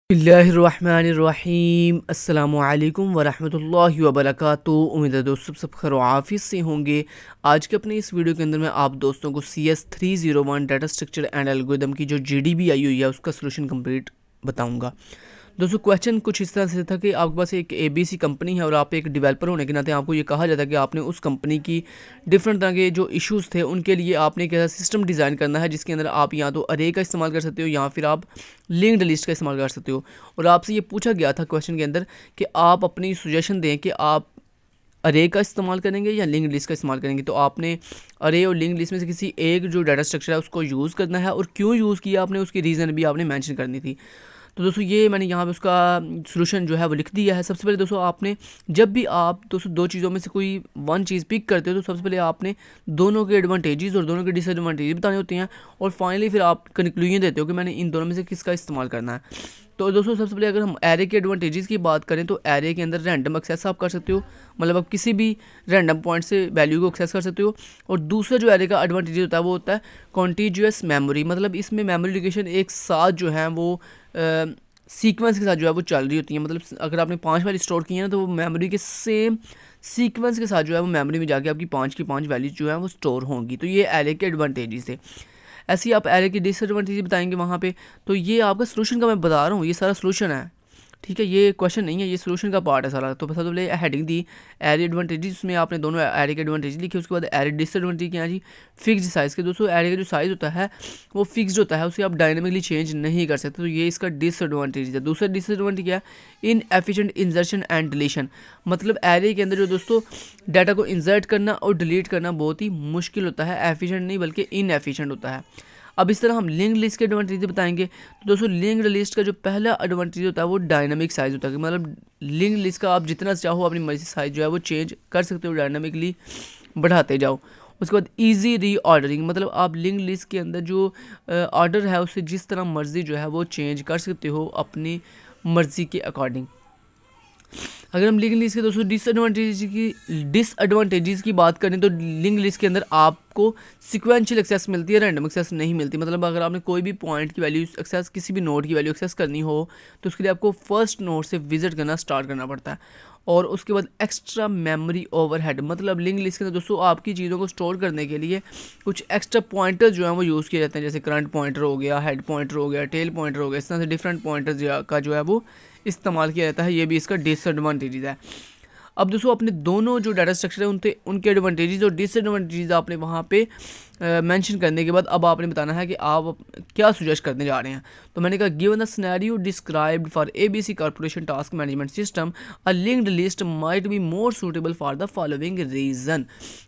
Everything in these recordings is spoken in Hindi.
बिस्मिल्लाहिर्रहमानिर्रहीम अस्सलामुअलैकुम वरहमतुल्लाहि वबरकातुहू। उम्मीद है दोस्तों सब खैर आफियत से होंगे। आज के अपने इस वीडियो के अंदर मैं आप दोस्तों को CS301 data structure and algorithm की जो GDB आई हुई है उसका सोल्यूशन कंप्लीट बताऊंगा। दोस्तों क्वेश्चन कुछ इस तरह से था कि आपके पास एक ABC कंपनी है और आप एक डेवलपर होने के नाते आपको ये कहा जाता है कि आपने उस कंपनी की डिफरेंट तरह के जो इश्यूज़ थे उनके लिए आपने एक ऐसा सिस्टम डिज़ाइन करना है जिसके अंदर आप या तो अरे का इस्तेमाल कर सकते हो या फिर आप लिंक्ड लिस्ट का इस्तेमाल कर सकते हो। और आपसे ये पूछा गया था क्वेश्चन के अंदर कि आप अपनी सजेशन दें कि आप अरे का इस्तेमाल करेंगे या लिंक्ड लिस्ट का इस्तेमाल करेंगे। तो आपने अरे और लिंक्ड लिस्ट में से किसी एक जो डाटा स्ट्रक्चर है उसको यूज़ करना है और क्यों यूज़ किया आपने उसकी रीज़न भी आपने मेंशन करनी थी। तो दोस्तों ये मैंने यहाँ पे उसका सॉल्यूशन जो है वो लिख दिया है। सबसे पहले दोस्तों आपने जब भी आप दोस्तों दो चीज़ों में से कोई वन चीज़ पिक करते हो तो सबसे पहले आपने दोनों के एडवांटेजेस और दोनों के डिसएडवांटेजेस बताने होते हैं और फाइनली फिर आप कंक्लूजन देते हो कि मैंने इन दोनों में से किसका इस्तेमाल करना है। तो दोस्तों सबसे पहले अगर हम एरे के एडवांटेजेस की बात करें तो एरे के अंदर रैंडम एक्सेस आप कर सकते हो, मतलब आप किसी भी रैंडम पॉइंट से वैल्यू को एक्सेस कर सकते हो। और दूसरा जो एरे का एडवांटेज होता है वो होता है कॉन्टीजियस मेमोरी, मतलब इसमें मेमोरी लोकेशन एक साथ जो है वो सीक्वेंस के साथ जो है वो चल रही होती है। मतलब अगर आपने 5 वैल्यू स्टोर की है ना तो वो मेमोरी के सेम सीक्वेंस के साथ जो है वो मेमोरी में जाके आपकी 5 की 5 वैल्यूज जो है वो स्टोर होंगी। तो ये एरे के एडवांटेजेस थे। ऐसे ही आप एरे की डिसएडवांटेज बताएंगे वहाँ पे। तो ये आपका सोल्यूशन का मैं बता रहा हूँ, ये सारा सोल्यूशन है, ठीक है, ये क्वेश्चन नहीं है, ये सोल्यूशन का पार्ट है सारा। तो सबसे पहले हेडिंग दी एरे एडवांटेजेस, उसमें आपने दोनों एरे के एडवांटेज लिखे। उसके बाद एरे डिसएडवांटेज क्या है जी, फिक्स्ड साइज़ के। दोस्तों एरे का जो साइज़ होता है वो फिक्स्ड होता है, उसे आप डायनेमिकली चेंज नहीं कर सकते। तो ये इसका डिसएडवांटेज है। दूसरा डिसएडवांटेज क्या है, इनएफिशिएंट इंसर्शन एंड डिलीशन, मतलब एरे के अंदर जो दोस्तों डाटा को इंसर्ट करना और डिलीट करना बहुत ही मुश्किल होता है, एफिशिएंट नहीं बल्कि इनएफिशिएंट होता है। अब इस तरह हम लिंक्ड लिस्ट के एडवांटेज बताएंगे। तो दोस्तों लिंक्ड लिस्ट का जो पहला एडवांटेज होता है वो डायनामिक साइज़ होता है, मतलब लिंक्ड लिस्ट का आप जितना चाहो अपनी मर्जी साइज़ जो है वो चेंज कर सकते हो, डायनामिकली बढ़ाते जाओ। उसके बाद इजी री ऑर्डरिंग, मतलब आप लिंक्ड लिस्ट के अंदर जो ऑर्डर है उसे जिस तरह मर्जी जो है वो चेंज कर सकते हो अपनी मर्ज़ी के अकॉर्डिंग। अगर हम लिंक्ड लिस्ट के दोस्तों डिसएडवांटेजेस की बात करें तो लिंक्ड लिस्ट के अंदर आपको सिक्वेंशियल एक्सेस मिलती है, रैंडम एक्सेस नहीं मिलती। मतलब अगर आपने कोई भी पॉइंट की वैल्यू एक्सेस, किसी भी नोड की वैल्यू एक्सेस करनी हो तो उसके लिए आपको फर्स्ट नोड से विजिट करना स्टार्ट करना पड़ता है। और उसके बाद एक्स्ट्रा मेमोरी ओवरहेड, मतलब लिंक्ड लिस्ट के अंदर दोस्तों आपकी चीज़ों को स्टोर करने के लिए कुछ एक्स्ट्रा पॉइंटर्स जो हैं वो यूज़ किए जाते हैं, जैसे करंट पॉइंटर हो गया, हेड पॉइंटर हो गया, टेल पॉइंटर हो गया। इस तरह से डिफरेंट पॉइंटर्स का जो है वो इस्तेमाल किया जाता है। ये भी इसका डिसएडवांटेज है। अब दोस्तों अपने दोनों जो डाटा स्ट्रक्चर है उनके एडवांटेजेस और डिसएडवांटेजेस आपने वहाँ पे मेंशन करने के बाद अब आपने बताना है कि आप क्या सुजेस्ट करने जा रहे हैं। तो मैंने कहा given the scenario described for ABC corporation task management system a linked list might be more suitable for the following reason,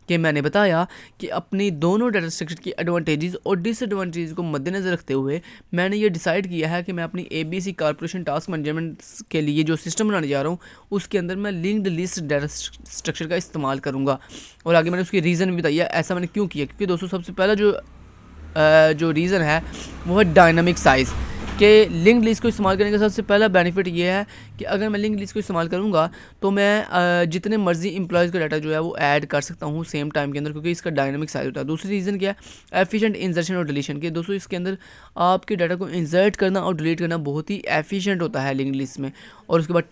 कि मैंने बताया कि अपनी दोनों डाटा स्ट्रक्चर की एडवांटेजेस और डिसएडवांटेजेस को मद्देनज़र रखते हुए मैंने ये डिसाइड किया है कि मैं अपनी ABC कॉर्पोरेशन टास्क मैनेजमेंट के लिए जो सिस्टम बनाने जा रहा हूँ उसके अंदर मैं लिंक्ड लिस्ट डाटा स्ट्रक्चर का इस्तेमाल करूँगा। और आगे मैंने उसकी रीज़न भी बताया ऐसा मैंने क्यों किया, क्योंकि दोस्तों सबसे पहला जो रीज़न है वो है डायनामिक साइज़, कि लिंक्ड लिस्ट को इस्तेमाल करने का सबसे पहला बेनिफिट ये है कि अगर मैं लिंक्ड लिस्ट को इस्तेमाल करूँगा तो मैं जितने मर्जी एम्प्लॉयज़ का डाटा जो है वो ऐड कर सकता हूँ सेम टाइम के अंदर, क्योंकि इसका डायनामिक साइज होता है। दूसरी रीज़न क्या है, एफिशिएंट इंसर्शन और डिलीशन के। दोस्तों इसके अंदर आपके डाटा को इंसर्ट करना और डिलीट करना बहुत ही एफिशिएंट होता है लिंक्ड लिस्ट में। और उसके बाद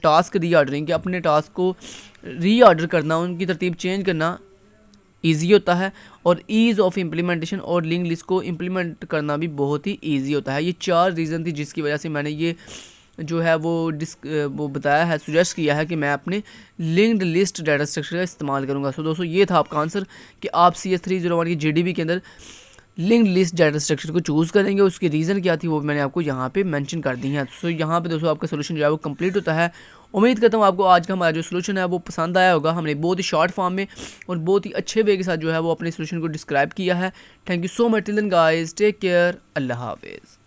टास्क रीऑर्डरिंग, कि अपने टास्क को रीऑर्डर करना, उनकी तरतीब चेंज करना ईजी होता है। और ईज़ ऑफ इम्प्लीमेंटेशन, और लिंक्ड लिस्ट को इम्प्लीमेंट करना भी बहुत ही ईजी होता है। ये 4 रीज़न थी जिसकी वजह से मैंने ये जो है वो बताया है, सुजेस्ट किया है कि मैं अपने लिंक्ड लिस्ट डाटा स्ट्रक्चर का इस्तेमाल करूँगा। सो दोस्तों ये था आपका आंसर कि आप CS301 की GDB के अंदर लिंक्ड लिस्ट डाटा स्ट्रक्चर को चूज़ करेंगे। उसकी रीज़न क्या थी वो मैंने आपको यहाँ पे मेंशन कर दी है। सो यहाँ पे दोस्तों आपका सोल्यूशन जो है वो कंप्लीट होता है। उम्मीद करता हूँ आपको आज का हमारा जो सोल्यूशन है वो पसंद आया होगा। हमने बहुत ही शॉर्ट फॉर्म में और बहुत ही अच्छे वे के साथ जो है वो अपने सोल्यूशन को डिस्क्राइब किया है। Thank you so much. Till then guys, take care, Allah हाफिज़।